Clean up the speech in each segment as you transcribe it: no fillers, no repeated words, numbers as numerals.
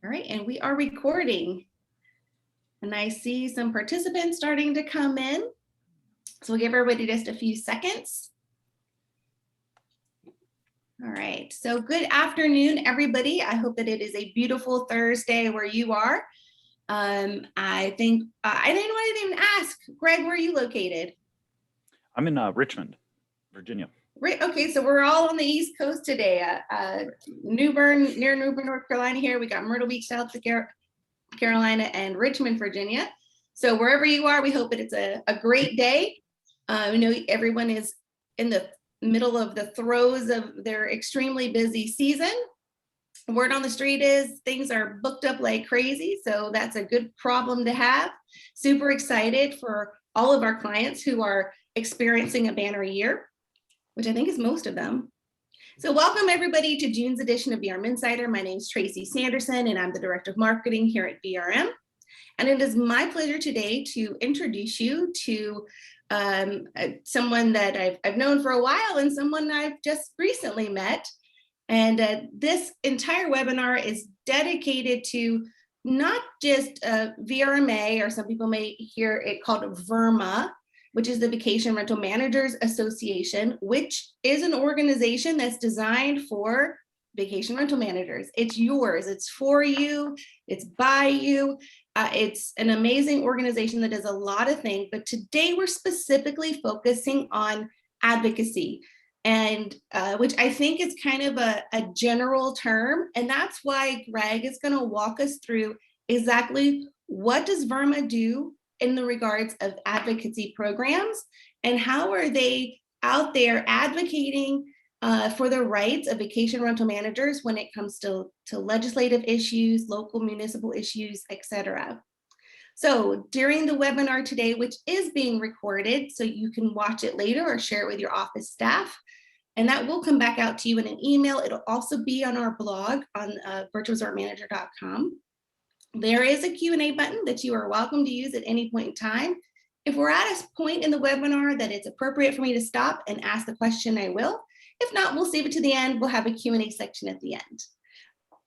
All right, and we are recording. And I see some participants starting to come in. So we'll give everybody just a few seconds. All right, so good afternoon, everybody. I hope that it is a beautiful Thursday where you are. I think, I didn't even ask, Greg, where are you located? I'm in Richmond, Virginia. Right, okay, so we're all on the East Coast today. Near Newbern, North Carolina here. We got Myrtle Beach, South Carolina, and Richmond, Virginia. So wherever you are, we hope that it's a great day. We know everyone is in the middle of the throes of their extremely busy season. Word on the street is things are booked up like crazy, so that's a good problem to have. Super excited for all of our clients who are experiencing a banner year, which I think is most of them. So welcome everybody to June's edition of VRM Insider. My name is Tracy Sanderson and I'm the Director of Marketing here at VRM. And it is my pleasure today to introduce you to someone that I've known for a while and someone I've just recently met. And this entire webinar is dedicated to not just VRMA, or some people may hear it called VRMA, which is the Vacation Rental Managers Association, which is an organization that's designed for vacation rental managers. It's yours, it's for you, it's by you. It's an amazing organization that does a lot of things, but today we're specifically focusing on advocacy, and which I think is kind of a general term. And that's why Greg is gonna walk us through exactly what does VRMA do in the regards of advocacy programs, and how are they out there advocating for the rights of vacation rental managers when it comes to legislative issues, local municipal issues, etc. So during the webinar today, which is being recorded, so you can watch it later or share it with your office staff, and that will come back out to you in an email. It'll also be on our blog on virtualresortmanager.com. There is a Q&A button that you are welcome to use at any point in time. If we're at a point in the webinar that it's appropriate for me to stop and ask the question, I will. If not, we'll save it to the end. We'll have a Q&A section at the end.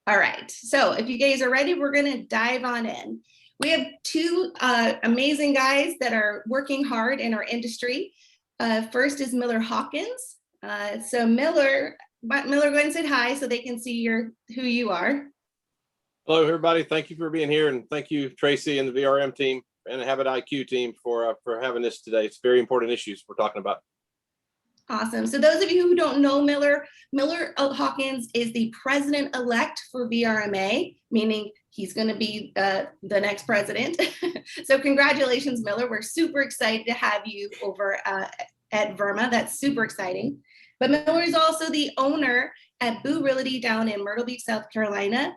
All right, so if you guys are ready, we're gonna dive on in. We have two amazing guys that are working hard in our industry. First is Miller Hawkins. So Miller, go ahead and say hi so they can see who you are. Hello, everybody. Thank you for being here, and thank you, Tracy and the VRM team and the Habit IQ team for having this today. It's very important issues we're talking about. Awesome. So those of you who don't know Miller Hawkins is the president-elect for VRMA, meaning he's going to be the next president. So congratulations, Miller. We're super excited to have you over at VRMA. That's super exciting. But Miller is also the owner at Boo Realty down in Myrtle Beach, South Carolina.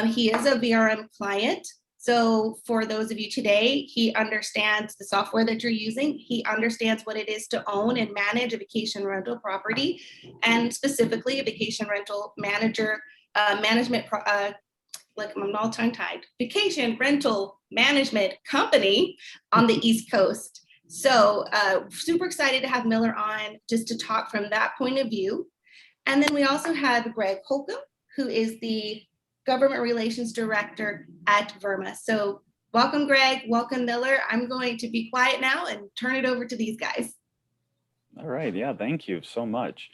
He is a VRM client. So for those of you today, he understands the software that you're using. He understands what it is to own and manage a vacation rental property, and specifically a vacation rental management, like I'm all tongue-tied, vacation rental management company on the East Coast. So super excited to have Miller on just to talk from that point of view. And then we also have Greg Holcomb, who is the Government Relations Director at VRMA. So welcome, Greg, welcome, Miller. I'm going to be quiet now and turn it over to these guys. All right, yeah, thank you so much.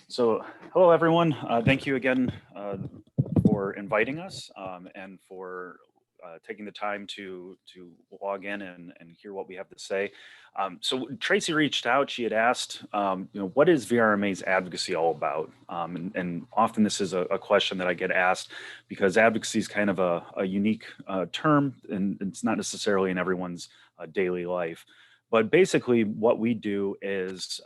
So hello, everyone. Thank you again for inviting us and for taking the time to log in and hear what we have to say. So Tracy reached out. She had asked, what is VRMA's advocacy all about? And often this is a question that I get asked because advocacy is kind of a unique term, and it's not necessarily in everyone's daily life. But basically what we do is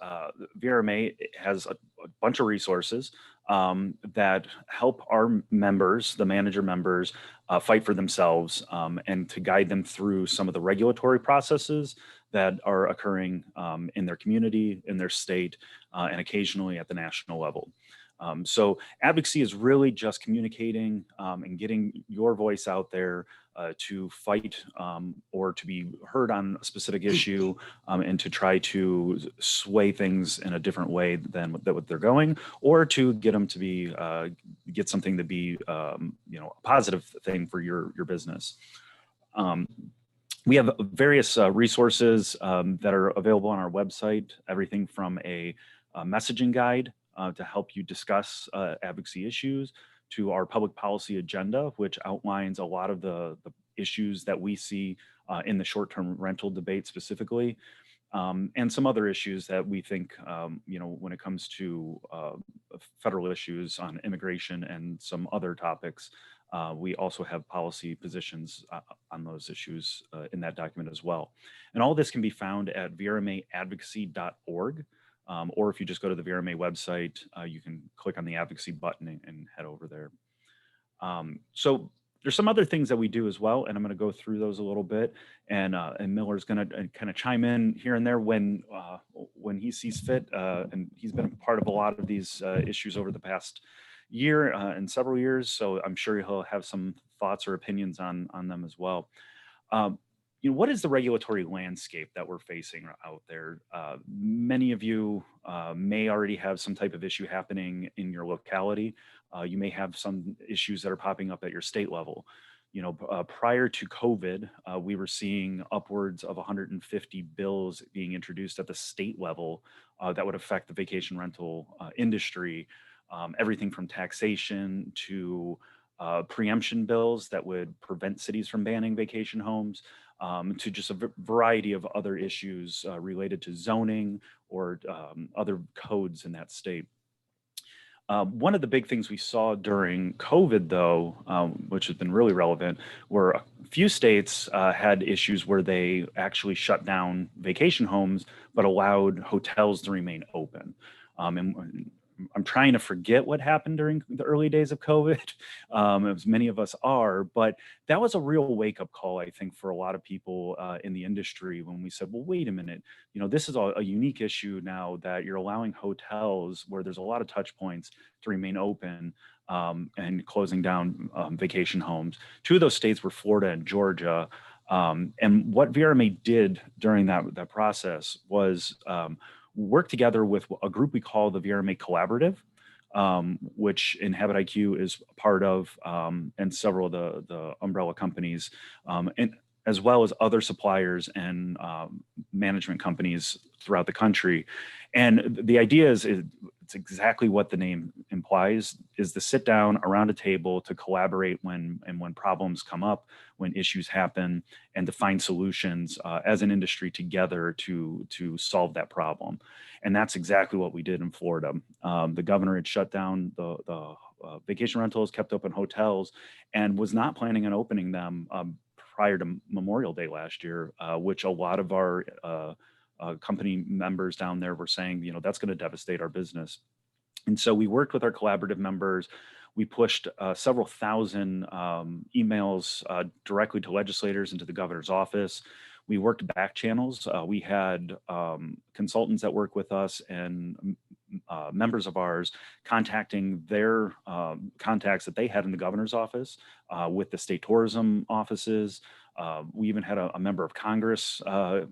VRMA has a bunch of resources that help our members, the manager members, fight for themselves and to guide them through some of the regulatory processes that are occurring in their community, in their state, and occasionally at the national level. So advocacy is really just communicating and getting your voice out there to fight or to be heard on a specific issue and to try to sway things in a different way than what they're going, or to get them to be get something to be, you know, a positive thing for your business. We have various resources that are available on our website, everything from a messaging guide to help you discuss advocacy issues, to our public policy agenda, which outlines a lot of the issues that we see in the short-term rental debate specifically, and some other issues that we think, you know, when it comes to federal issues on immigration and some other topics. We also have policy positions on those issues in that document as well. And all this can be found at VRMAadvocacy.org. Or if you just go to the VRMA website, you can click on the advocacy button and head over there. So there's some other things that we do as well, and I'm going to go through those a little bit. And Miller's going to kind of chime in here and there when he sees fit. And he's been a part of a lot of these issues over the past year and several years, so I'm sure he'll have some thoughts or opinions on them as well. You know, what is the regulatory landscape that we're facing out there? Many of you may already have some type of issue happening in your locality. You may have some issues that are popping up at your state level. You know, prior to COVID, we were seeing upwards of 150 bills being introduced at the state level that would affect the vacation rental industry. Everything from taxation to preemption bills that would prevent cities from banning vacation homes, to just a variety of other issues related to zoning or other codes in that state. One of the big things we saw during COVID, though, which has been really relevant, were a few states had issues where they actually shut down vacation homes, but allowed hotels to remain open. And I'm trying to forget what happened during the early days of COVID, as many of us are, but that was a real wake-up call, I think, for a lot of people in the industry when we said, well, wait a minute, you know, this is a unique issue now that you're allowing hotels where there's a lot of touch points to remain open and closing down vacation homes. Two of those states were Florida and Georgia. And what VRMA did during that process was work together with a group we call the VRMA Collaborative, which Inhabit IQ is part of, and several of the umbrella companies, and as well as other suppliers and management companies throughout the country. And the idea is it's exactly what the name implies, is to sit down around a table to collaborate when problems come up, when issues happen, and to find solutions as an industry together to solve that problem. And that's exactly what we did in Florida. The governor had shut down the vacation rentals, kept open hotels, and was not planning on opening them prior to Memorial Day last year, which a lot of our company members down there were saying, you know, that's going to devastate our business. And so we worked with our collaborative members. We pushed several thousand emails directly to legislators and to the governor's office. We worked back channels. We had consultants that work with us and members of ours contacting their contacts that they had in the governor's office with the state tourism offices. We even had a member of Congress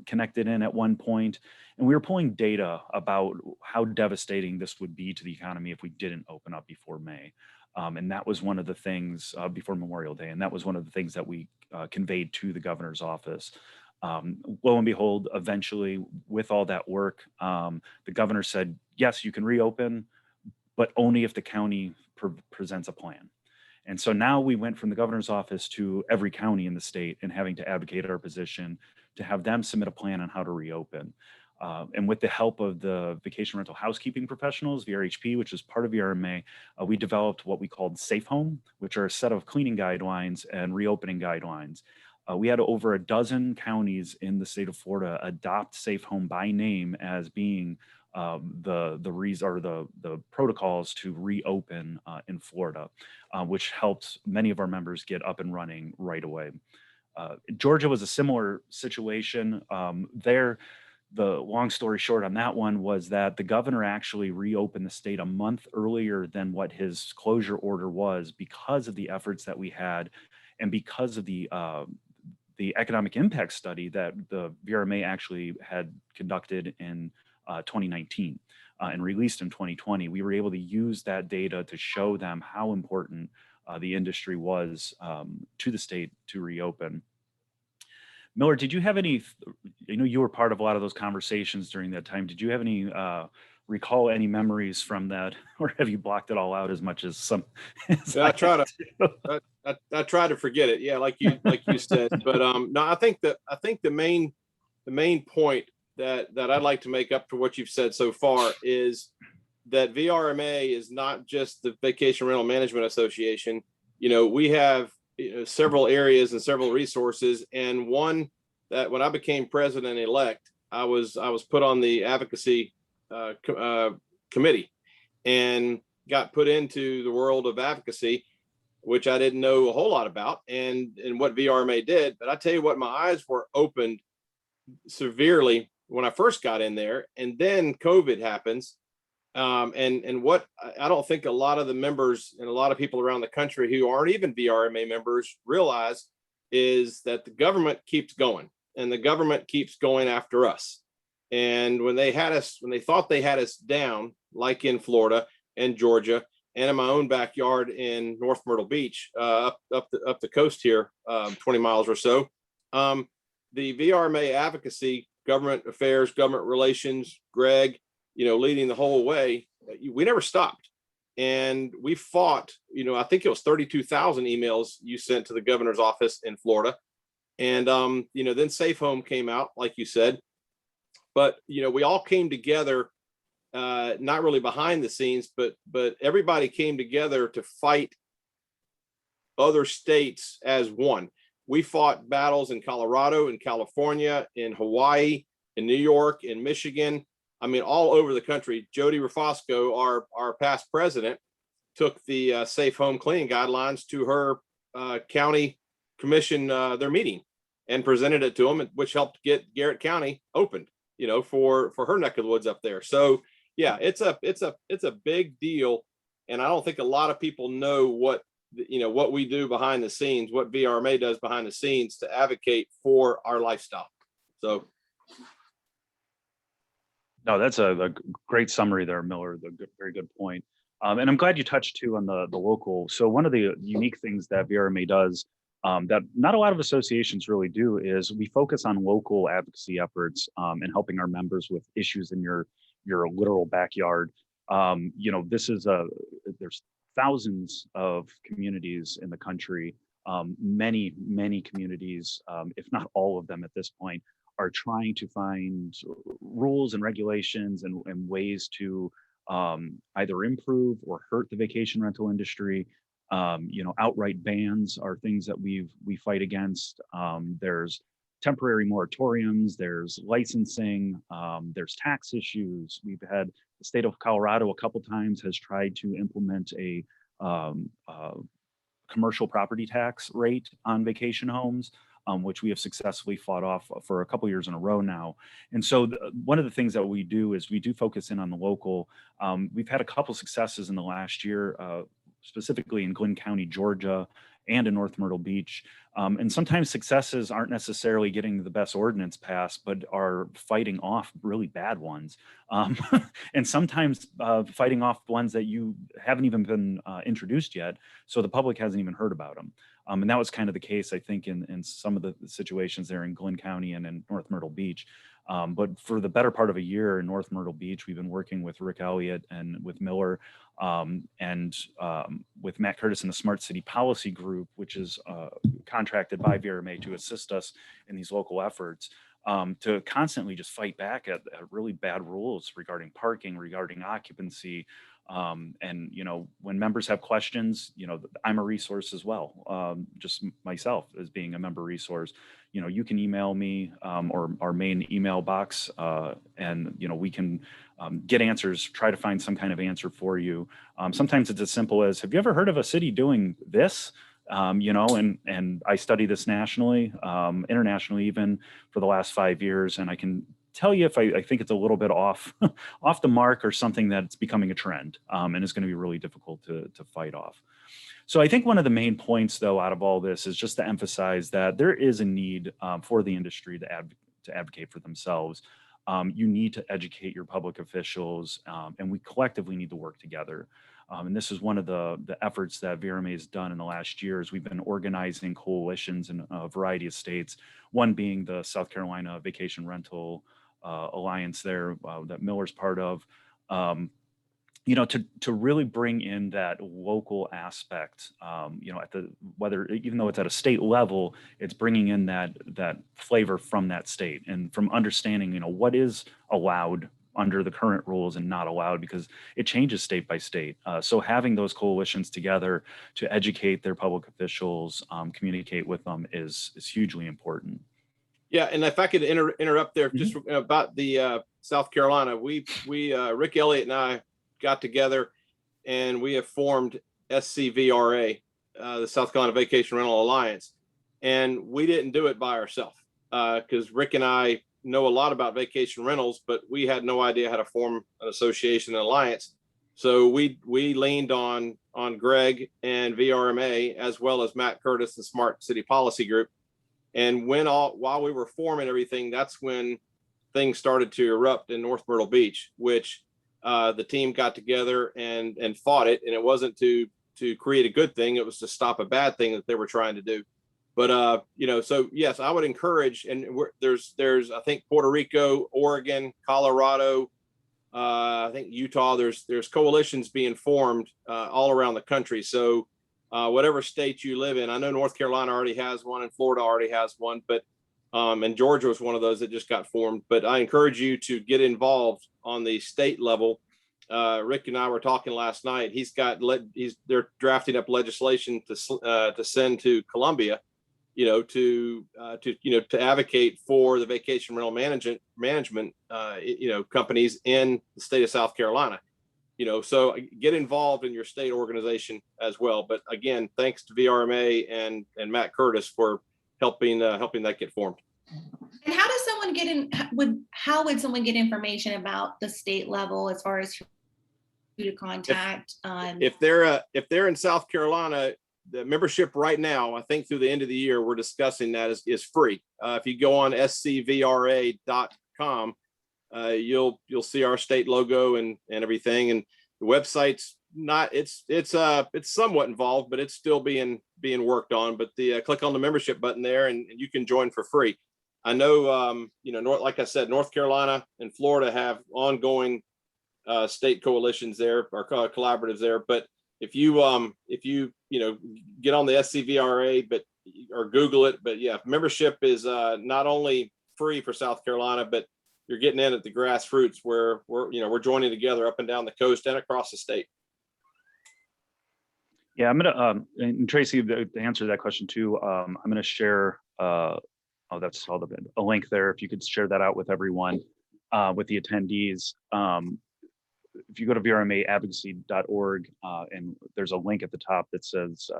connected in at one point, and we were pulling data about how devastating this would be to the economy if we didn't open up before May. And that was one of the things before Memorial Day, and that was one of the things that we conveyed to the governor's office. Lo and behold, eventually, with all that work, the governor said, yes, you can reopen, but only if the county presents a plan. And so now we went from the governor's office to every county in the state and having to advocate our position to have them submit a plan on how to reopen. And with the help of the vacation rental housekeeping professionals, VRHP, which is part of VRMA, we developed what we called Safe Home, which are a set of cleaning guidelines and reopening guidelines. We had over a dozen counties in the state of Florida adopt Safe Home by name as being the protocols to reopen in Florida, which helped many of our members get up and running right away. Georgia was a similar situation. The long story short on that one was that the governor actually reopened the state a month earlier than what his closure order was because of the efforts that we had and because of the economic impact study that the VRMA actually had conducted in 2019. and released in 2020, we were able to use that data to show them how important the industry was to the state to reopen. Miller, did you have any, I know you were part of a lot of those conversations during that time. Did you have any, recall any memories from that, or have you blocked it all out as much as some? Yeah, I try to forget it. Yeah, like you said. But no, I think the main point that I'd like to make up to what you've said so far is that VRMA is not just the Vacation Rental Management Association. You know, we have several areas and several resources, and one that when I became president-elect, I was put on the advocacy committee and got put into the world of advocacy, which I didn't know a whole lot about, and what VRMA did. But I tell you what, my eyes were opened severely when I first got in there, and then COVID happens. And what I don't think a lot of the members and a lot of people around the country who aren't even VRMA members realize is that the government keeps going, and the government keeps going after us. And when they thought they had us down, like in Florida and Georgia, and in my own backyard in North Myrtle Beach, up the coast here, 20 miles or so, the VRMA advocacy, government affairs, government relations, Greg, leading the whole way, we never stopped. And we fought, I think it was 32,000 emails you sent to the governor's office in Florida. And, then Safe Home came out, like you said. But, we all came together, not really behind the scenes, but everybody came together to fight other states as one. We fought battles in Colorado, in California, in Hawaii, in New York, in Michigan. I mean, all over the country. Jody Rafosco, our past president, took the Safe Home Cleaning Guidelines to her county commission, their meeting, and presented it to them, which helped get Garrett County opened, for her neck of the woods up there. So yeah, it's a big deal, and I don't think a lot of people know what we do behind the scenes, what VRMA does behind the scenes to advocate for our lifestyle. So. No, that's a great summary there, Miller. Very good point. And I'm glad you touched too on the local. So one of the unique things that VRMA does that not a lot of associations really do is we focus on local advocacy efforts and helping our members with issues in your literal backyard. There's thousands of communities in the country. Many communities, if not all of them at this point, are trying to find rules and regulations and ways to either improve or hurt the vacation rental industry. Outright bans are things that we fight against. There's temporary moratoriums, there's licensing, there's tax issues. We've had the state of Colorado a couple times has tried to implement a commercial property tax rate on vacation homes, which we have successfully fought off for a couple years in a row now. And so one of the things that we do is we do focus in on the local. We've had a couple successes in the last year, specifically in Glynn County, Georgia, and in North Myrtle Beach. And sometimes successes aren't necessarily getting the best ordinance passed, but are fighting off really bad ones. And sometimes fighting off ones that you haven't even been introduced yet, so the public hasn't even heard about them. And that was kind of the case, I think, in some of the situations there in Glynn County and in North Myrtle Beach. But for the better part of a year in North Myrtle Beach, we've been working with Rick Elliott and with Miller and with Matt Curtis and the Smart City Policy Group, which is contracted by VRMA to assist us in these local efforts, to constantly just fight back at really bad rules regarding parking, regarding occupancy. And, when members have questions, I'm a resource as well. Just myself as being a member resource, you can email me or our main email box and, we can get answers, try to find some kind of answer for you. Sometimes it's as simple as, have you ever heard of a city doing this? And I study this nationally, internationally, even for the last 5 years. And I can tell you if I think it's a little bit off the mark or something that's becoming a trend and is going to be really difficult to fight off. So I think one of the main points, though, out of all this is just to emphasize that there is a need for the industry to advocate for themselves. you need to educate your public officials, and we collectively need to work together. And this is one of the efforts that VRMA has done in the last years. We've been organizing coalitions in a variety of states, one being the South Carolina Vacation Rental Alliance there that Miller's part of. To really bring in that local aspect, even though it's at a state level, it's bringing in that flavor from that state and from understanding, what is allowed under the current rules and not allowed, because it changes state by state. So having those coalitions together to educate their public officials, communicate with them is hugely important. Yeah, and if I could interrupt there, just about the South Carolina, we Rick Elliott and I got together and we have formed SCVRA, the South Carolina Vacation Rental Alliance, and we didn't do it by ourselves because Rick and I know a lot about vacation rentals, but we had no idea how to form an association, an alliance. So we leaned on Greg and VRMA, as well as Matt Curtis and Smart City Policy Group. And while we were forming everything, that's when things started to erupt in North Myrtle Beach, which the team got together and fought it. And it wasn't to create a good thing; it was to stop a bad thing that they were trying to do. But so yes, I would encourage. And there's I think Puerto Rico, Oregon, Colorado, I think Utah. There's coalitions being formed all around the country. So whatever state you live in, I know North Carolina already has one, and Florida already has one, but and Georgia was one of those that just got formed. But I encourage you to get involved on the state level. Rick and I were talking last night. They're drafting up legislation to send to Columbia, to advocate for the vacation rental management companies in the state of South Carolina. So get involved in your state organization as well. But again, thanks to VRMA and Matt Curtis for helping that get formed. And how does someone get in? How would someone get information about the state level as far as who to contact? If they're in South Carolina, the membership right now, I think through the end of the year, we're discussing that is free. If you go on scvra.com, you'll see our state logo and everything. And the website's not, it's somewhat involved, but it's still being worked on. But click on the membership button there and you can join for free. I know, like I said, North Carolina and Florida have ongoing state coalitions there or collaboratives there. But if you get on the SCVRA, or Google it, but yeah, membership is not only free for South Carolina, but you're getting in at the grassroots where we're joining together up and down the coast and across the state. Yeah, I'm gonna and Tracy, to answer that question too, I'm gonna share that's all a link there. If you could share that out with everyone, with the attendees. If you go to VRMAadvocacy.org, and there's a link at the top that says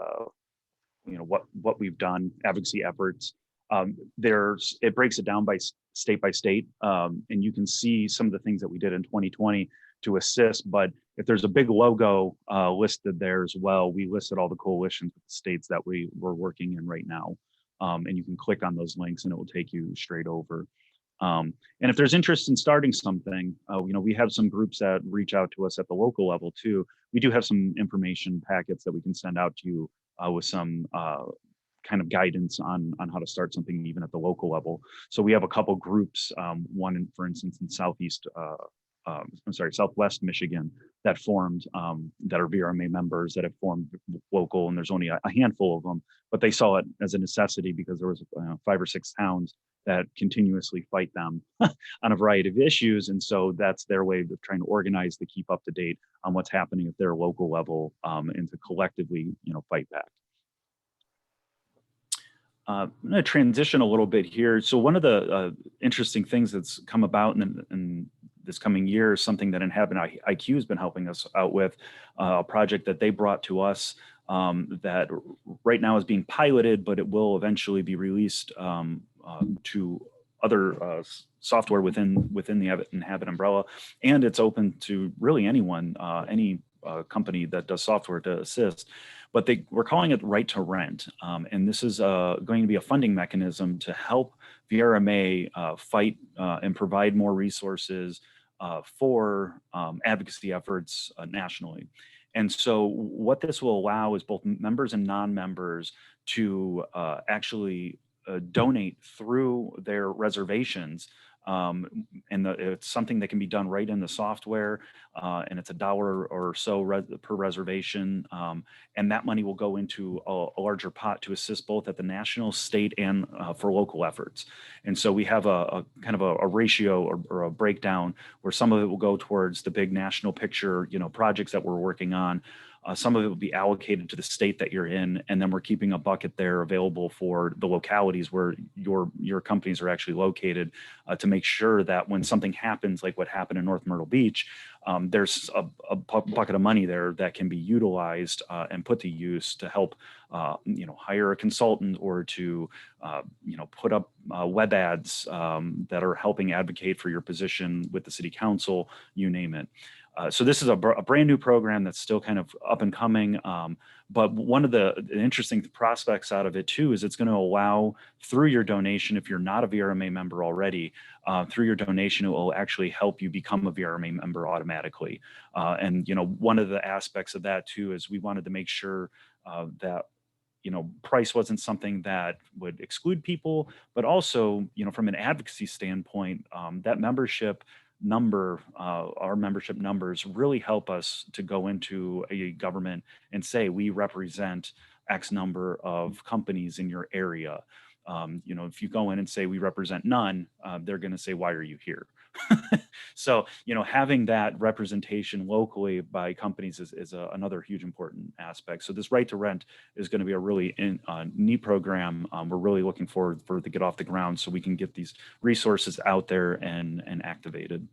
what we've done, advocacy efforts. It breaks it down by state, and you can see some of the things that we did in 2020 to assist. But if there's a big logo listed there as well, we listed all the coalitions with the states that we're working in right now. And you can click on those links and it will take you straight over. And if there's interest in starting something, we have some groups that reach out to us at the local level too. We do have some information packets that we can send out to you with some kind of guidance on how to start something even at the local level. So we have a couple groups, one for instance in Southwest Michigan that formed, that are VRMA members that have formed local, and there's only a handful of them, but they saw it as a necessity because there was 5 or 6 towns that continuously fight them on a variety of issues. And so that's their way of trying to organize to keep up to date on what's happening at their local level, and to collectively, fight back. I'm going to transition a little bit here. So one of the interesting things that's come about in this coming year is something that Inhabit IQ has been helping us out with, a project that they brought to us that right now is being piloted, but it will eventually be released to other software within the Inhabit umbrella, and it's open to really anyone, any company that does software to assist. But we're calling it Right to Rent, and this is going to be a funding mechanism to help VRMA fight and provide more resources for advocacy efforts nationally. And so what this will allow is both members and non-members to actually donate through their reservations. It's something that can be done right in the software, and it's $1 or so per reservation. And that money will go into a larger pot to assist both at the national, state, and for local efforts. And so we have a kind of a ratio or a breakdown where some of it will go towards the big national picture, projects that we're working on. Some of it will be allocated to the state that you're in, and then we're keeping a bucket there available for the localities where your companies are actually located, to make sure that when something happens, like what happened in North Myrtle Beach, there's a bucket of money there that can be utilized and put to use to help, hire a consultant or to, put up web ads that are helping advocate for your position with the city council, you name it. So this is a brand new program that's still kind of up and coming. But one of the interesting prospects out of it too is it's going to allow, through your donation, if you're not a VRMA member already, through your donation, it will actually help you become a VRMA member automatically. And one of the aspects of that too is we wanted to make sure that price wasn't something that would exclude people, but also, from an advocacy standpoint, that membership number, our membership numbers really help us to go into a government and say, we represent X number of companies in your area. If you go in and say we represent none, they're going to say, why are you here? So, having that representation locally by companies is another huge important aspect. So this right to rent is going to be a really neat program. We're really looking forward for it to get off the ground so we can get these resources out there and activated.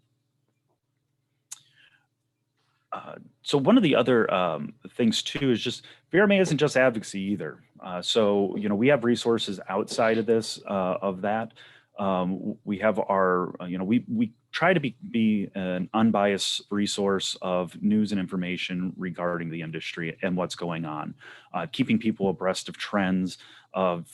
So one of the other things too is just VRMA isn't just advocacy either. So we have resources outside of this of that. We have our we try to be an unbiased resource of news and information regarding the industry and what's going on, keeping people abreast of trends, of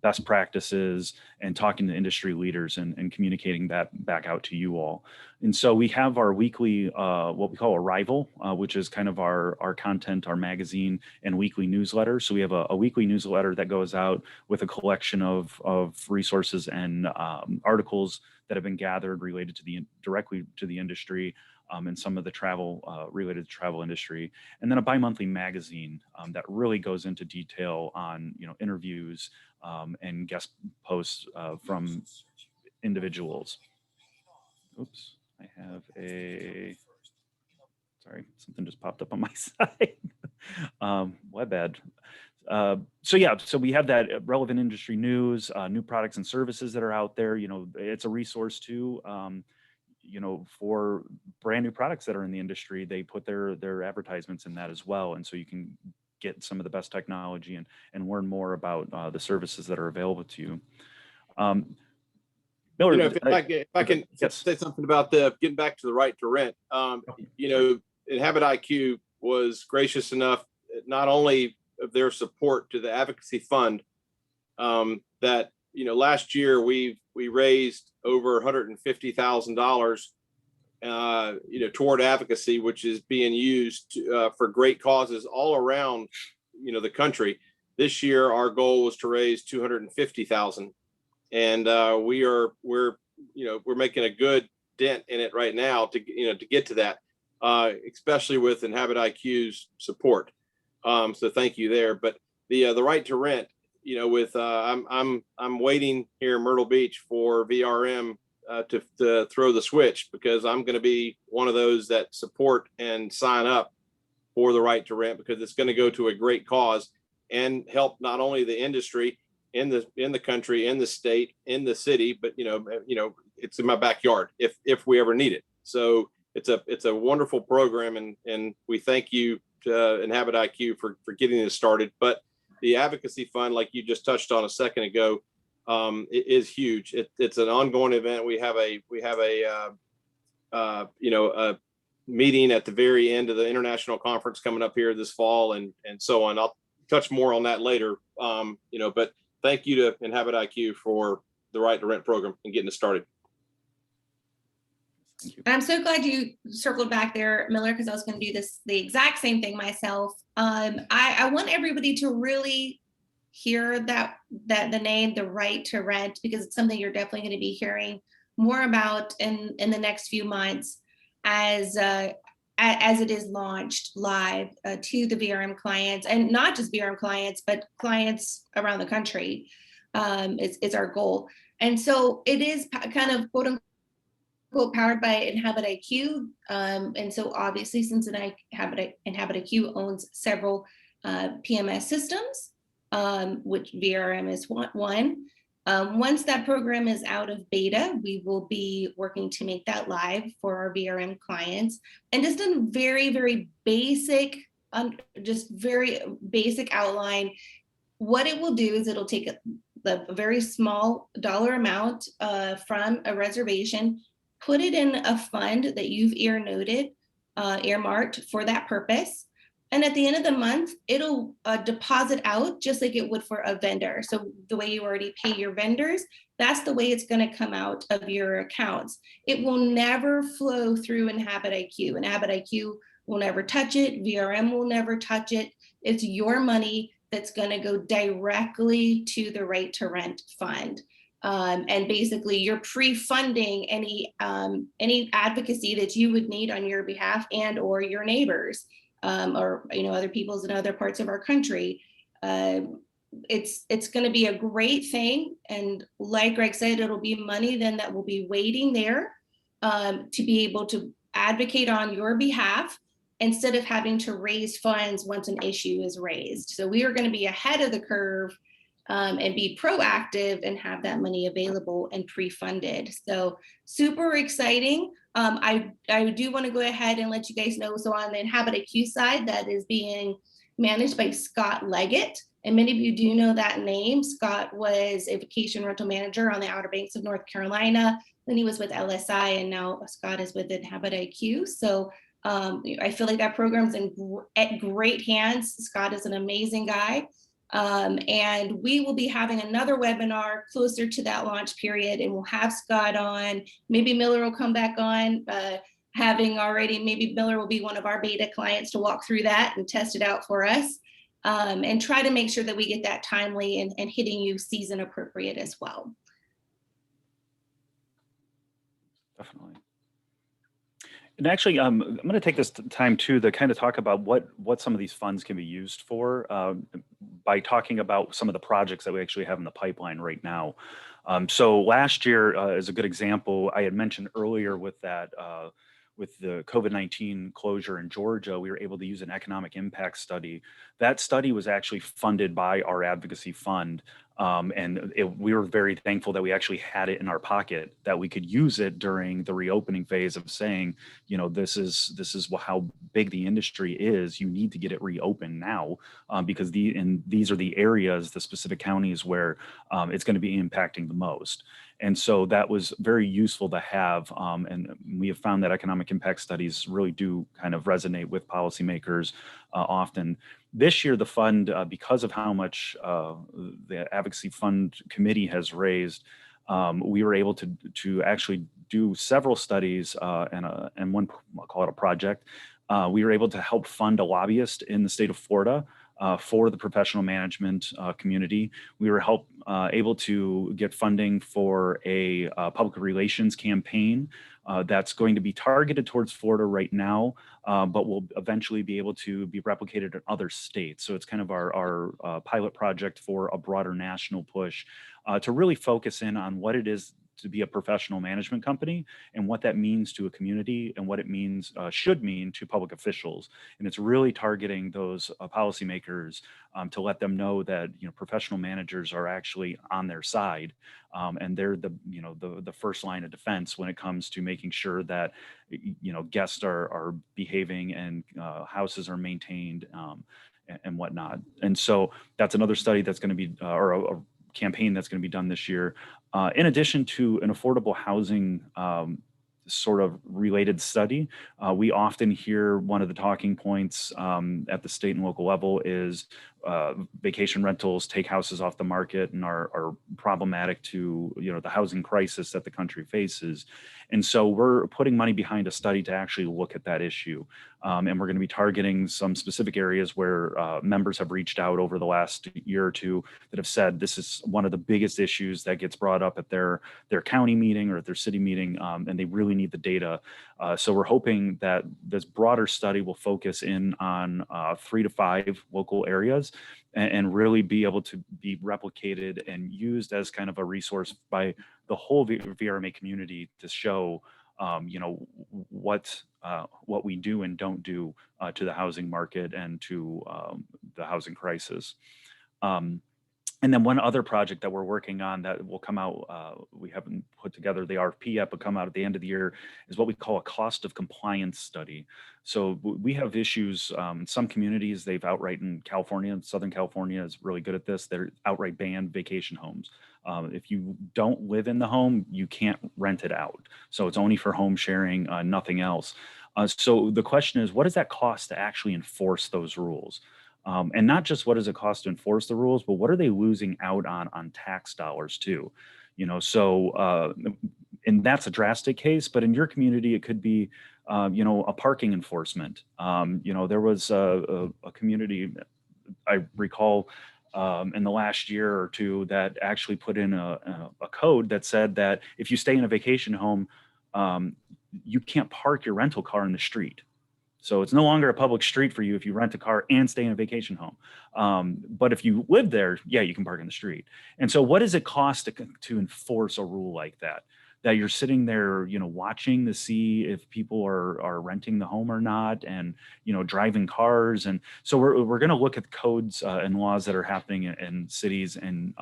best practices, and talking to industry leaders and communicating that back out to you all. And so we have our weekly, what we call Arrival, which is kind of our content, our magazine and weekly newsletter. So we have a weekly newsletter that goes out with a collection of resources and articles that have been gathered related to directly to the industry, and some of the travel related to travel industry, and then a bi-monthly magazine that really goes into detail on interviews and guest posts from individuals. Oops, I have sorry, something just popped up on my side. Web ad. So we have that relevant industry news, new products and services that are out there. It's a resource too. For brand new products that are in the industry, they put their advertisements in that as well. And so you can get some of the best technology and learn more about the services that are available to you. Miller, if I can say something about getting back to the right to rent, Inhabit IQ was gracious enough, not only of their support to the advocacy fund, that last year we raised over $150,000 toward advocacy, which is being used for great causes all around the country. This year our goal was to raise $250,000, and we're making a good dent in it right now to get to that, especially with Inhabit IQ's support. So thank you there. But the right to rent, I'm waiting here in Myrtle Beach for VRM to throw the switch, because I'm going to be one of those that support and sign up for the right to rent, because it's going to go to a great cause and help not only the industry in the country, in the state, in the city, but it's in my backyard if we ever need it. So it's a wonderful program, and we thank you to Inhabit IQ for getting this started. But the advocacy fund, like you just touched on a second ago, it is huge. It's an ongoing event. We have a meeting at the very end of the international conference coming up here this fall, and so on. I'll touch more on that later. But thank you to Inhabit IQ for the right to rent program and getting it started. Thank you. I'm so glad you circled back there, Miller, because I was going to do the exact same thing myself. I want everybody to really hear that the name, the right to rent, because it's something you're definitely going to be hearing more about in the next few months as it is launched live to the VRM clients, and not just VRM clients, but clients around the country. Is our goal. And so it is kind of quote unquote powered by Inhabit IQ. And so obviously, since Inhabit IQ owns several PMS systems, which VRM is one. Once that program is out of beta, we will be working to make that live for our VRM clients. And just a very, very basic, very basic outline. What it will do is it'll take a very small dollar amount from a reservation, put it in a fund that you've earmarked for that purpose. And at the end of the month, it'll deposit out just like it would for a vendor. So the way you already pay your vendors, that's the way it's going to come out of your accounts. It will never flow through Inhabit IQ. Inhabit IQ will never touch it. VRM will never touch it. It's your money that's going to go directly to the right to rent fund. And basically you're pre-funding any advocacy that you would need on your behalf and or your neighbors. Or other people's in other parts of our country. It's going to be a great thing, and like Greg said, it'll be money then that will be waiting there to be able to advocate on your behalf instead of having to raise funds once an issue is raised. So we are going to be ahead of the curve and be proactive and have that money available and pre-funded. So super exciting. I do want to go ahead and let you guys know. So on the Inhabit IQ side, that is being managed by Scott Leggett. And many of you do know that name. Scott was a vacation rental manager on the Outer Banks of North Carolina. Then he was with LSI, and now Scott is with Inhabit IQ. So I feel like that program's at great hands. Scott is an amazing guy. And we will be having another webinar closer to that launch period, and we'll have Scott on. Maybe Miller will come back on, maybe Miller will be one of our beta clients to walk through that and test it out for us, and try to make sure that we get that timely and hitting you season appropriate as well. Definitely. And actually, I'm going to take this time too to kind of talk about what some of these funds can be used for by talking about some of the projects that we actually have in the pipeline right now. So last year, as a good example, I had mentioned earlier with the COVID-19 closure in Georgia, we were able to use an economic impact study. That study was actually funded by our advocacy fund. We were very thankful that we actually had it in our pocket, that we could use it during the reopening phase of saying, this is how big the industry is. You need to get it reopened now because these are the areas, the specific counties where it's going to be impacting the most. And so that was very useful to have. And we have found that economic impact studies really do kind of resonate with policymakers often. This year, the fund, because of how much the Advocacy Fund Committee has raised, we were able to actually do several studies and one, I'll call it a project. We were able to help fund a lobbyist in the state of Florida for the professional management community. We were able to get funding for a public relations campaign that's going to be targeted towards Florida right now, but will eventually be able to be replicated in other states. So it's kind of our pilot project for a broader national push to really focus in on what it is to be a professional management company and what that means to a community and what it means should mean to public officials. And it's really targeting those policymakers to let them know that professional managers are actually on their side, and they're the first line of defense when it comes to making sure that guests are behaving and houses are maintained and whatnot. And so that's another study that's going to be or a campaign that's going to be done this year. In addition to an affordable housing sort of related study. We often hear one of the talking points at the state and local level is vacation rentals take houses off the market and are problematic to, you know, the housing crisis that the country faces. And so we're putting money behind a study to actually look at that issue. And we're going to be targeting some specific areas where members have reached out over the last year or two that have said this is one of the biggest issues that gets brought up at their county meeting or at their city meeting, and they really need the data. So we're hoping that this broader study will focus in on 3 to 5 local areas and really be able to be replicated and used as kind of a resource by the whole VRMA community to show, you know, what we do and don't do to the housing market and to the housing crisis. And then one other project that we're working on that will come out, we haven't put together the RFP yet, but come out at the end of the year, is what we call a cost of compliance study. So we have issues, in some communities, they've outright in California, Southern California is really good at this, they're outright banned vacation homes. If you don't live in the home, you can't rent it out. So it's only for home sharing, nothing else. So the question is, what does that cost to actually enforce those rules? And not just what does it cost to enforce the rules, but what are they losing out on tax dollars too? You know, so, and that's a drastic case, but in your community, it could be, you know, a parking enforcement. You know, there was a community, I recall, in the last year or two that actually put in a code that said that if you stay in a vacation home, you can't park your rental car in the street. So it's no longer a public street for you if you rent a car and stay in a vacation home. But if you live there, yeah, you can park in the street. And so what does it cost to enforce a rule like that? That you're sitting there, you know, watching to see if people are renting the home or not, and, you know, driving cars. And so we're going to look at codes and laws that are happening in cities and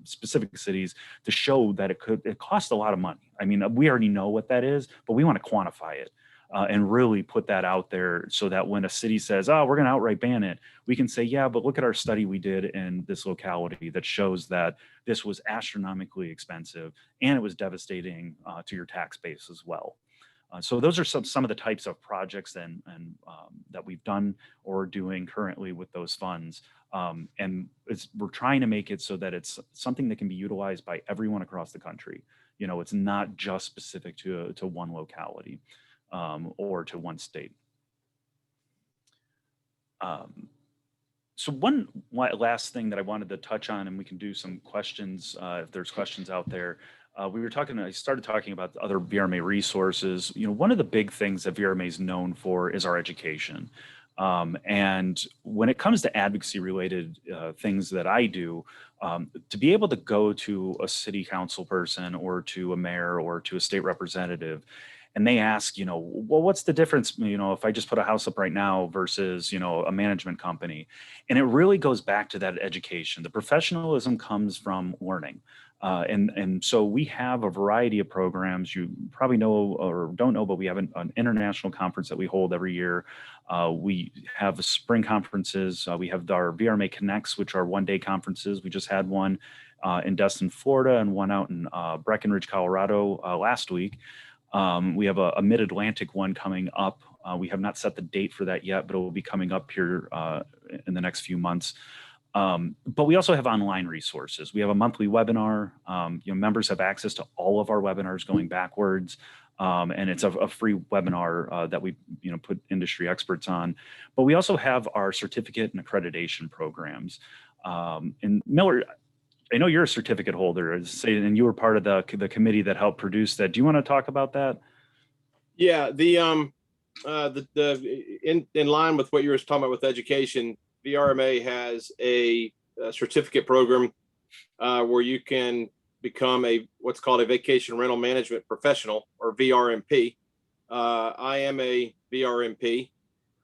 specific cities to show that it costs a lot of money. I mean, we already know what that is, but we want to quantify it. And really put that out there so that when a city says, oh, we're going to outright ban it, we can say, yeah, but look at our study we did in this locality that shows that this was astronomically expensive and it was devastating to your tax base as well. So those are some of the types of projects and that we've done or doing currently with those funds. And we're trying to make it so that it's something that can be utilized by everyone across the country. You know, it's not just specific to one locality. Or to one state. So one last thing that I wanted to touch on, and we can do some questions if there's questions out there. I started talking about the other VRMA resources. You know, one of the big things that VRMA is known for is our education. And when it comes to advocacy related things that I do, to be able to go to a city council person or to a mayor or to a state representative, and they ask, you know, well, what's the difference, you know, if I just put a house up right now versus, you know, a management company? And it really goes back to that education. The professionalism comes from learning. And so we have a variety of programs. You probably know or don't know, but we have an international conference that we hold every year. We have spring conferences. We have our VRMA Connects, which are one-day conferences. We just had one in Destin, Florida, and one out in Breckenridge, Colorado last week. We have a mid-Atlantic one coming up. We have not set the date for that yet, but it will be coming up here in the next few months. But we also have online resources. We have a monthly webinar. You know, members have access to all of our webinars going backwards. And it's a free webinar that we, you know, put industry experts on. But we also have our certificate and accreditation programs. And Miller, I know you're a certificate holder, and you were part of the committee that helped produce that. Do you want to talk about that? Yeah, in line with what you were talking about with education, VRMA has a certificate program where you can become what's called a vacation rental management professional, or VRMP. I am a VRMP.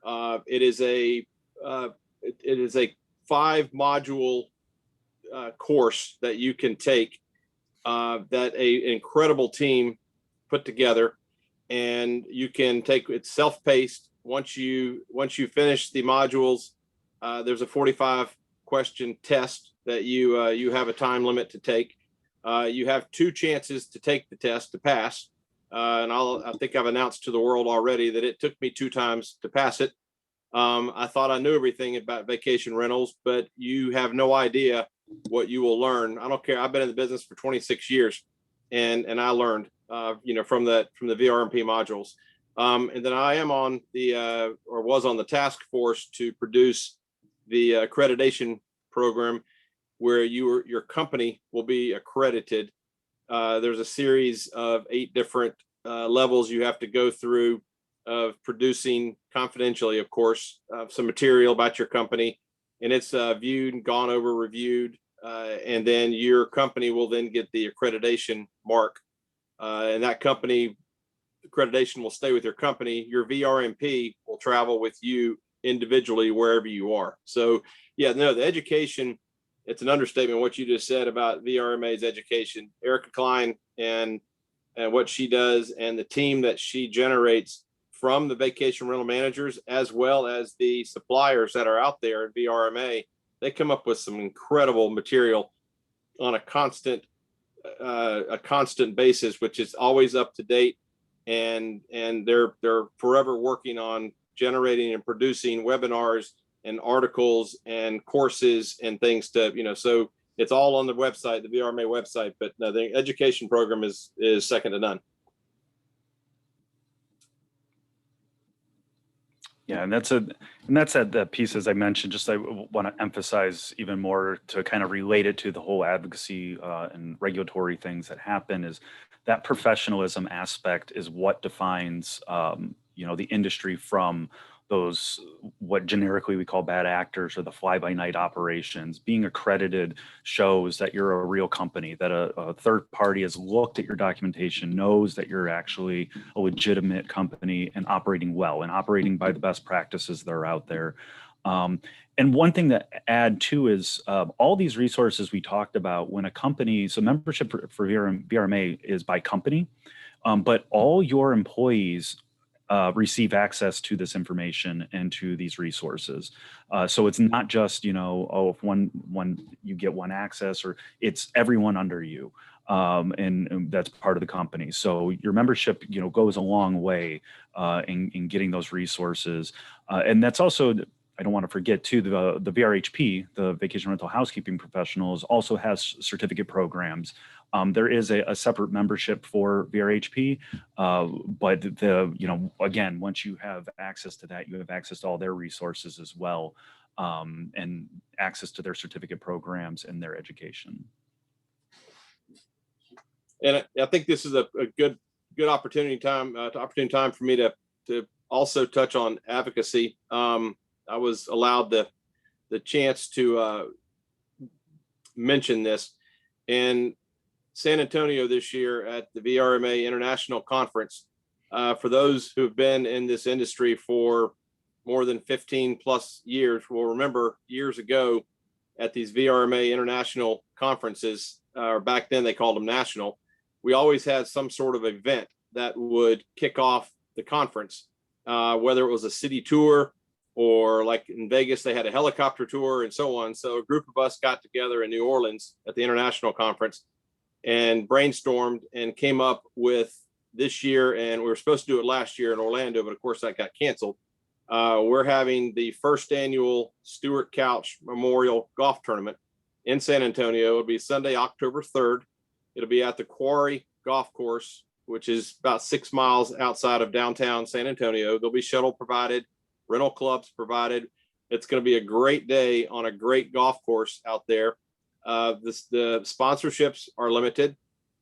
It is a 5-module course that you can take that an incredible team put together, and you can take it self-paced. Once you finish the modules, there's a 45-question test that you have a time limit to take. You have 2 chances to take the test to pass. and I think I've announced to the world already that it took me 2 times to pass it. I thought I knew everything about vacation rentals, but you have no idea what you will learn. I don't care. I've been in the business for 26 years, and I learned, from the VRMP modules. And then I am on or was on the task force to produce the accreditation program, where your company will be accredited. There's a series of 8 different levels you have to go through of producing confidentially, of course, some material about your company, and it's viewed and gone over, reviewed, and then your company will then get the accreditation mark, and that company accreditation will stay with your company. Your VRMP will travel with you individually wherever you are. So yeah, no, the education, it's an understatement what you just said about VRMA's education. Erica Klein and what she does, and the team that she generates from the vacation rental managers, as well as the suppliers that are out there at VRMA, they come up with some incredible material on a constant basis, which is always up to date. And they're forever working on generating and producing webinars and articles and courses and things to, so it's all on the website, the VRMA website, but no, the education program is second to none. Yeah, and that's the piece, as I mentioned, just I want to emphasize even more to kind of relate it to the whole advocacy and regulatory things that happen, is that professionalism aspect is what defines, the industry from those, what generically we call bad actors, or the fly-by-night operations. Being accredited shows that you're a real company, that a third party has looked at your documentation, knows that you're actually a legitimate company and operating well and operating by the best practices that are out there. And one thing to add too is all these resources we talked about, when a company, so membership for VRMA is by company, but all your employees receive access to this information and to these resources. So it's not just, if one you get one access, or it's everyone under you. And that's part of the company. So your membership, goes a long way in getting those resources. And that's also, I don't want to forget too, the VRHP, the Vacation Rental Housekeeping Professionals, also has certificate programs. There is a separate membership for VRHP, but again, once you have access to that, you have access to all their resources as well, and access to their certificate programs and their education. And I think this is a good opportunity time for me to also touch on advocacy. I was allowed the chance to mention this in San Antonio this year at the VRMA International Conference. For those who have been in this industry for more than 15 plus years will remember years ago at these VRMA International conferences, or back then they called them national, we always had some sort of event that would kick off the conference, whether it was a city tour, or like in Vegas, they had a helicopter tour and so on. So a group of us got together in New Orleans at the international conference and brainstormed and came up with this year, and we were supposed to do it last year in Orlando, but of course that got canceled. We're having the first annual Stuart Couch Memorial Golf Tournament in San Antonio. It'll be Sunday, October 3rd. It'll be at the Quarry Golf Course, which is about 6 miles outside of downtown San Antonio. There'll be shuttle provided, rental clubs provided. It's going to be a great day on a great golf course out there. The sponsorships are limited.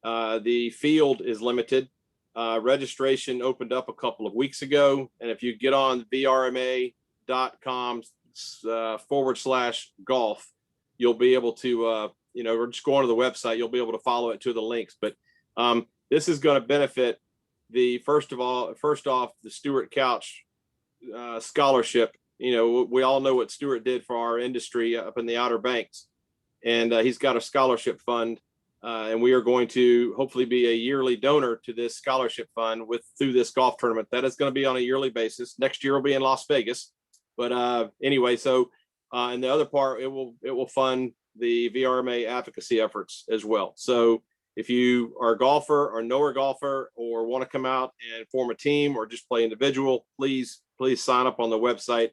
The field is limited. Registration opened up a couple of weeks ago. And if you get on vrma.com/golf, you'll be able to, or just go onto the website, you'll be able to follow it to the links. But this is going to benefit first off, the Stuart Couch scholarship. We all know what Stuart did for our industry up in the Outer Banks, and he's got a scholarship fund, and we are going to hopefully be a yearly donor to this scholarship fund through this golf tournament. That is going to be on a yearly basis. Next year will be in Las Vegas, but anyway, so and the other part, it will fund the VRMA advocacy efforts as well. So if you are a golfer or know a golfer or want to come out and form a team or just play individual, please sign up on the website.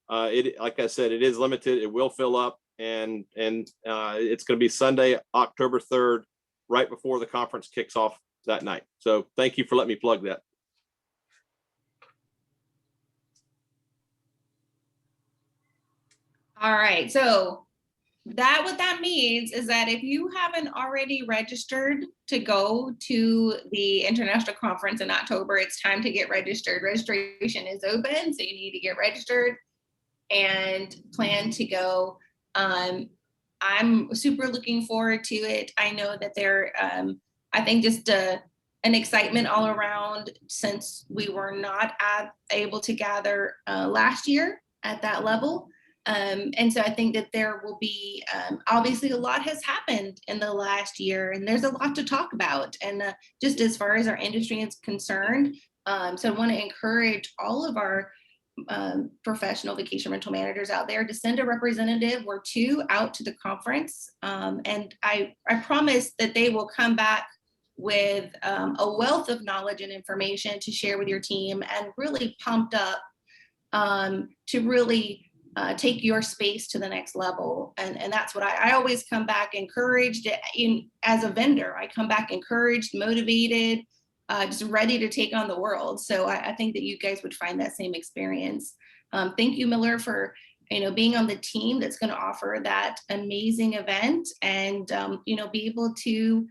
Like I said, it is limited. It will fill up, and it's going to be Sunday, October 3rd, right before the conference kicks off that night. So thank you for letting me plug that. All right, so what that means is that if you haven't already registered to go to the international conference in October, it's time to get registered. Registration is open, so you need to get registered and plan to go. I'm super looking forward to it. I know that I think just an excitement all around, since we were not able to gather last year at that level. And so I think that there will be, obviously a lot has happened in the last year, and there's a lot to talk about. And just as far as our industry is concerned, so I want to encourage all of our professional vacation rental managers out there to send a representative or two out to the conference. And I promise that they will come back with a wealth of knowledge and information to share with your team, and really pumped up to really take your space to the next level. And that's what I always come back encouraged as a vendor. I come back encouraged, motivated, just ready to take on the world. So I think that you guys would find that same experience. Thank you, Miller, for being on the team that's going to offer that amazing event, and be able to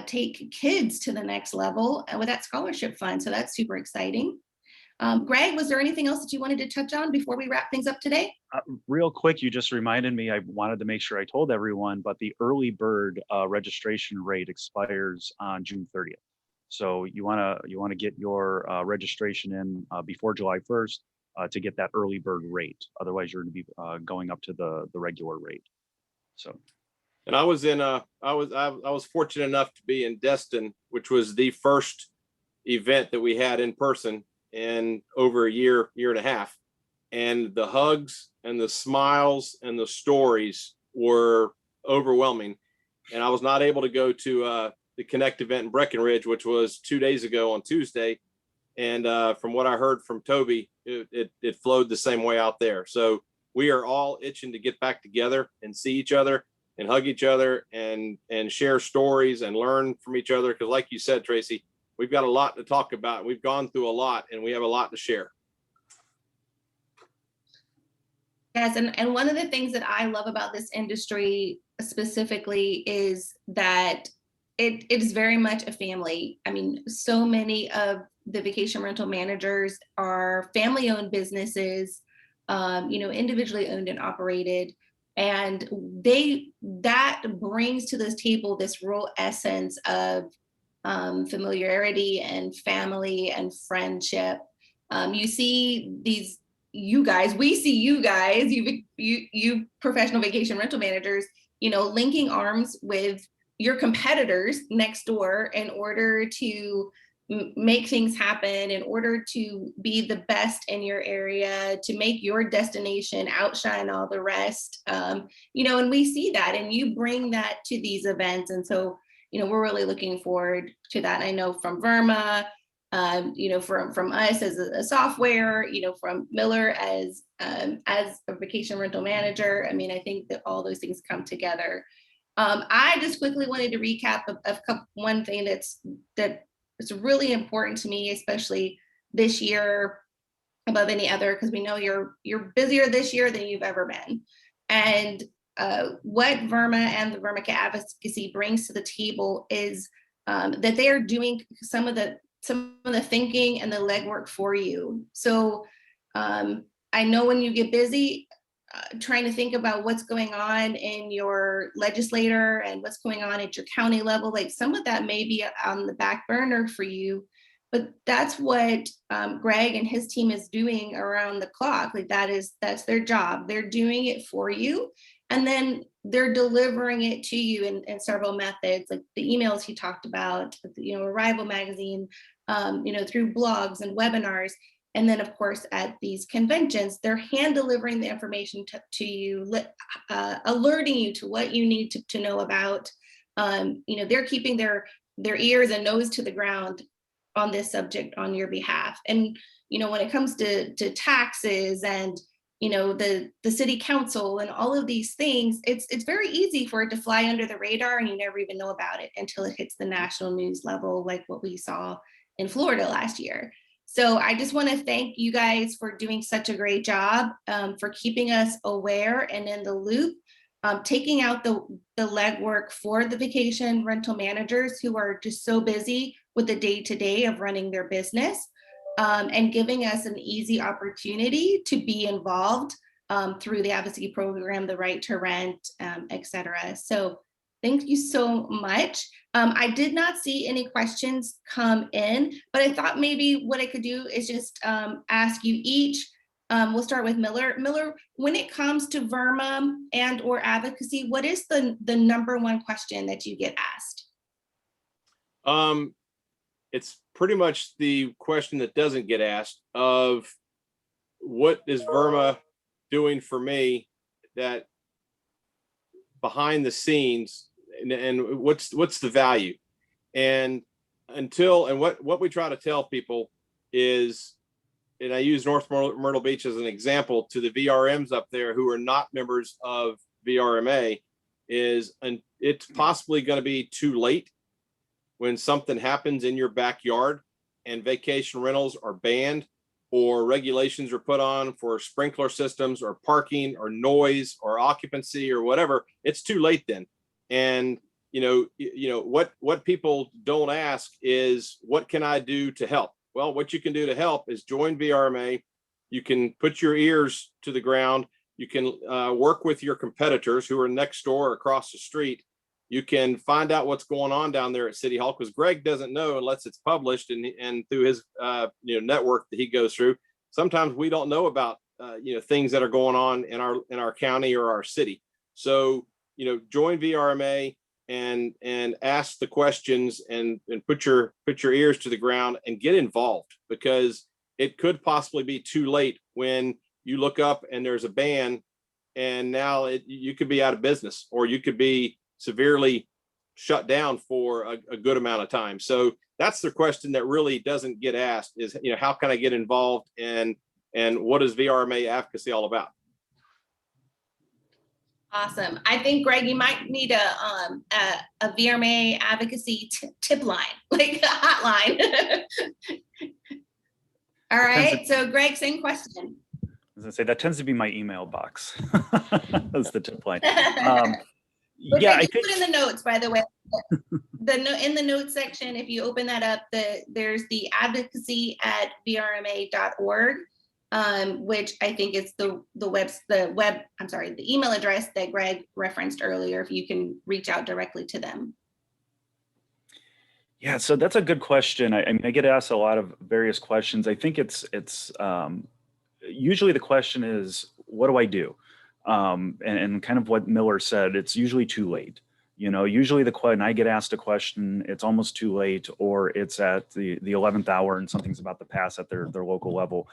take kids to the next level with that scholarship fund. So that's super exciting. Greg, was there anything else that you wanted to touch on before we wrap things up today? Real quick, you just reminded me, I wanted to make sure I told everyone, but the early bird registration rate expires on June 30th. So you want to get your registration in before July 1st to get that early bird rate. Otherwise, you're going to be going up to the regular rate. So. And I was fortunate enough to be in Destin, which was the first event that we had in person in over a year and a half. And the hugs and the smiles and the stories were overwhelming. And I was not able to go to the Connect event in Breckenridge, which was 2 days ago on Tuesday. And from what I heard from Toby, it flowed the same way out there. So we are all itching to get back together and see each other and hug each other and share stories and learn from each other. Because like you said, Tracy, we've got a lot to talk about. We've gone through a lot, and we have a lot to share. Yes, and one of the things that I love about this industry specifically is that it is very much a family. I mean, so many of the vacation rental managers are family-owned businesses, individually owned and operated. And that brings to this table this real essence of familiarity and family and friendship. We see you guys, you professional vacation rental managers, linking arms with your competitors next door in order to make things happen, in order to be the best in your area, to make your destination outshine all the rest. And we see that, and you bring that to these events. And so, we're really looking forward to that. I know from VRMA, from us as a software, from Miller as a vacation rental manager. I mean, I think that all those things come together. I just quickly wanted to recap one thing that's really important to me, especially this year above any other, because we know you're busier this year than you've ever been. And what VRMA and the VRMA Advocacy brings to the table is that they are doing some of the thinking and the legwork for you. So I know when you get busy trying to think about what's going on in your legislator and what's going on at your county level, like some of that may be on the back burner for you, but that's what Greg and his team is doing around the clock. Like that's their job. They're doing it for you. And then they're delivering it to you in several methods, like the emails he talked about, Arrival Magazine, through blogs and webinars. And then, of course, at these conventions, they're hand delivering the information to you, alerting you to what you need to know about, they're keeping their ears and nose to the ground on this subject on your behalf. And, when it comes to taxes and, the city council and all of these things, it's very easy for it to fly under the radar and you never even know about it until it hits the national news level, like what we saw in Florida last year. So I just want to thank you guys for doing such a great job, for keeping us aware and in the loop, taking out the legwork for the vacation rental managers who are just so busy with the day-to-day of running their business, and giving us an easy opportunity to be involved through the advocacy program, the right to rent, et cetera. So thank you so much. I did not see any questions come in, but I thought maybe what I could do is just ask you each. We'll start with Miller. Miller, when it comes to VRMA and or advocacy, what is the number one question that you get asked? It's pretty much the question that doesn't get asked of what is VRMA doing for me that behind the scenes, and what's the value? And what we try to tell people is, and I use North Myrtle Beach as an example to the VRMs up there who are not members of VRMA, is, and it's possibly going to be too late when something happens in your backyard and vacation rentals are banned or regulations are put on for sprinkler systems or parking or noise or occupancy or whatever. It's too late then. And what people don't ask is, what can I do to help? Well, what you can do to help is join VRMA. You can put your ears to the ground. You can work with your competitors who are next door or across the street. You can find out what's going on down there at City Hall, because Greg doesn't know unless it's published and through his network that he goes through. Sometimes we don't know about things that are going on in our county or our city. So join VRMA and ask the questions and put your ears to the ground and get involved, because it could possibly be too late when you look up and there's a ban, and now you could be out of business, or you could be severely shut down for a good amount of time. So that's the question that really doesn't get asked, is how can I get involved, and what is VRMA advocacy all about? Awesome. I think, Greg, you might need a VRMA advocacy tip line, like a hotline. All right. So, Greg, same question. I was gonna say that tends to be my email box. That's the tip line. Yeah, I think put in the notes, by the way. In the notes section, if you open that up, there's the advocacy@vrma.org. Which I think is the email address that Greg referenced earlier, if you can reach out directly to them. Yeah, so that's a good question. I mean, I get asked a lot of various questions. I think it's usually the question is, what do I do? And kind of what Miller said, it's usually too late. Usually when I get asked a question, it's almost too late, or it's at the 11th hour and something's about to pass at their local level.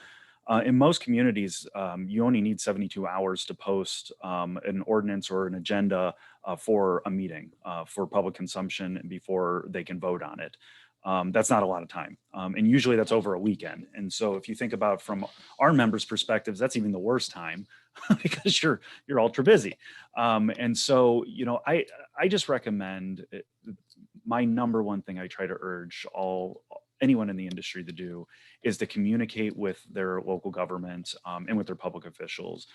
In most communities, you only need 72 hours to post an ordinance or an agenda for a meeting for public consumption before they can vote on it. That's not a lot of time. And usually that's over a weekend. And so if you think about from our members' perspectives, that's even the worst time because you're ultra busy. And so, I just recommend my number one thing I try to urge anyone in the industry to do is to communicate with their local government and with their public officials.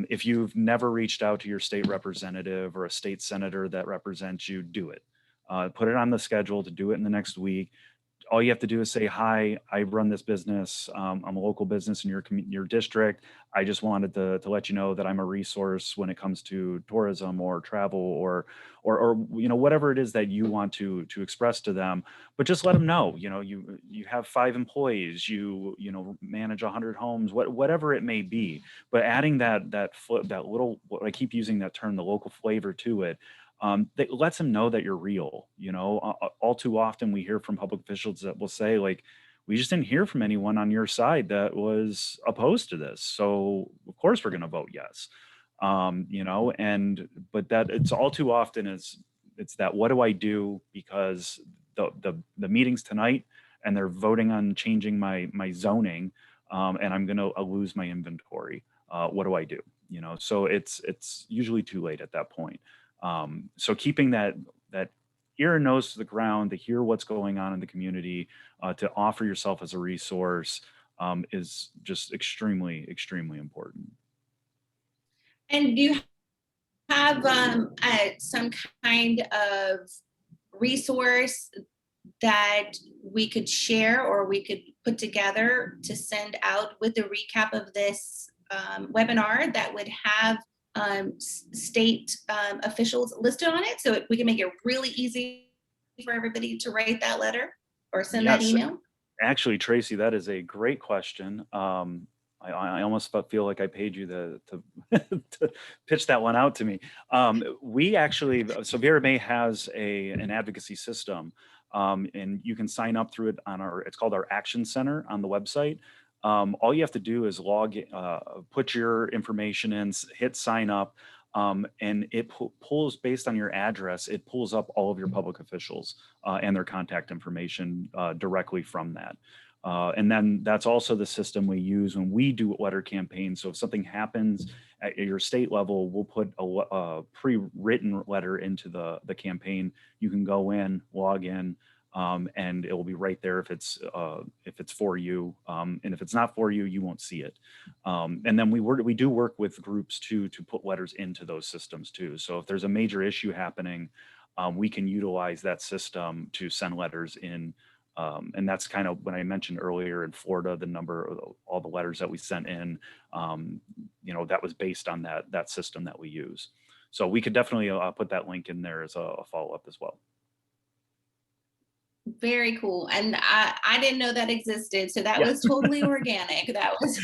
If you've never reached out to your state representative or a state senator that represents you, do it. Put it on the schedule to do it in the next week. All you have to do is say, hi, I run this business. I'm a local business in your district. I just wanted to let you know that I'm a resource when it comes to tourism or travel or whatever it is that you want to express to them. But just let them know, you have 5 employees, you manage 100 homes, whatever it may be. But adding that little, I keep using that term, the local flavor to it. That lets them know that you're real. All too often we hear from public officials that will say, like, we just didn't hear from anyone on your side that was opposed to this, so of course we're going to vote yes. But that it's all too often is it's that, what do I do? Because the meeting's tonight and they're voting on changing my zoning, and I'm going to lose my inventory. What do I do? You know, so it's usually too late at that point. So keeping that ear and nose to the ground to hear what's going on in the community, to offer yourself as a resource, is just extremely, extremely important. And do you have some kind of resource that we could share or we could put together to send out with the recap of this webinar that would have state officials listed on it, so we can make it really easy for everybody to write that letter or send that email? Actually, Tracy, that is a great question. I almost feel like I paid you to to pitch that one out to me. We actually, so VRMA has an advocacy system, and you can sign up through it on it's called our Action Center on the website. All you have to do is put your information in, hit sign up, and it pulls based on your address, it pulls up all of your public officials and their contact information directly from that. And then that's also the system we use when we do letter campaigns. So if something happens at your state level, we'll put a pre-written letter into the campaign. You can go in, log in, and it will be right there if it's for you. And if it's not for you, you won't see it. And then we do work with groups to put letters into those systems too. So if there's a major issue happening, we can utilize that system to send letters in. And that's kind of when I mentioned earlier in Florida, the number of all the letters that we sent in, that was based on that system that we use. So we could definitely put that link in there as a follow-up as well. Very cool. And I didn't know that existed. So that was totally organic. That was,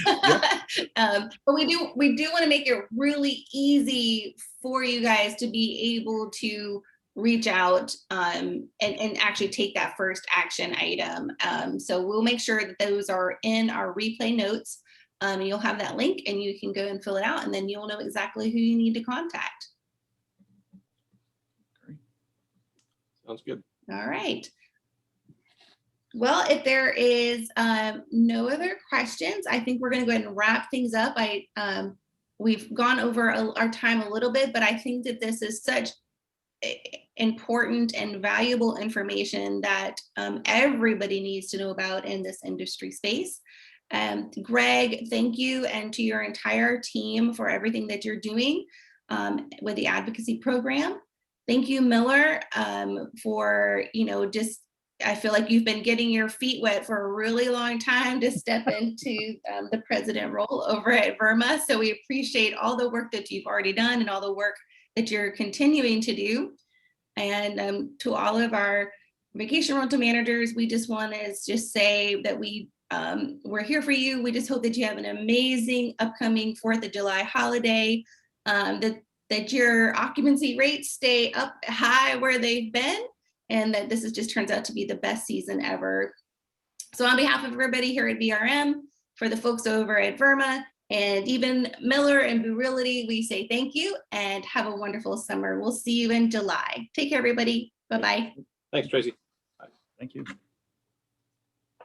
but we do want to make it really easy for you guys to be able to reach out and actually take that first action item. So we'll make sure that those are in our replay notes. You'll have that link and you can go and fill it out, and then you'll know exactly who you need to contact. Great. Sounds good. All right. Well, if there is no other questions, I think we're going to go ahead and wrap things up. We've gone over our time a little bit, but I think that this is such important and valuable information that everybody needs to know about in this industry space. Greg, thank you, and to your entire team for everything that you're doing with the advocacy program. Thank you, Miller, for just, I feel like you've been getting your feet wet for a really long time to step into the president role over at VRMA. So we appreciate all the work that you've already done and all the work that you're continuing to do. And to all of our vacation rental managers, we just want to say that we're here for you. We just hope that you have an amazing upcoming 4th of July holiday, that your occupancy rates stay up high where they've been, and that this just turns out to be the best season ever. So on behalf of everybody here at VRM, for the folks over at VRMA, and even Miller and Virility, we say thank you and have a wonderful summer. We'll see you in July. Take care, everybody. Bye-bye. Thanks, Tracy. Thank you.